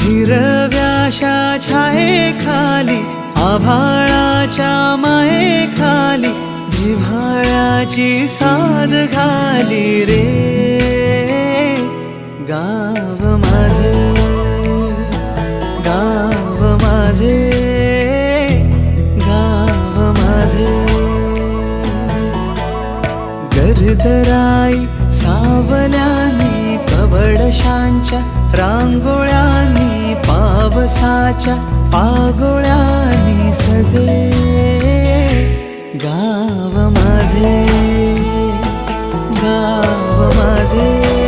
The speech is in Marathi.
हिरव्याशा छायेखाली आभाळाच्या मायेखाली जिव्हाळ्याची साद घाली रे गाव माझे, गाव माझे, गाव माझे. गर्दराई सावल्यानी कवडशांच्या रांगोळ्यांनी पावसाच्या पागोळ्यांनी सजे गाव माझे, गाव माझे.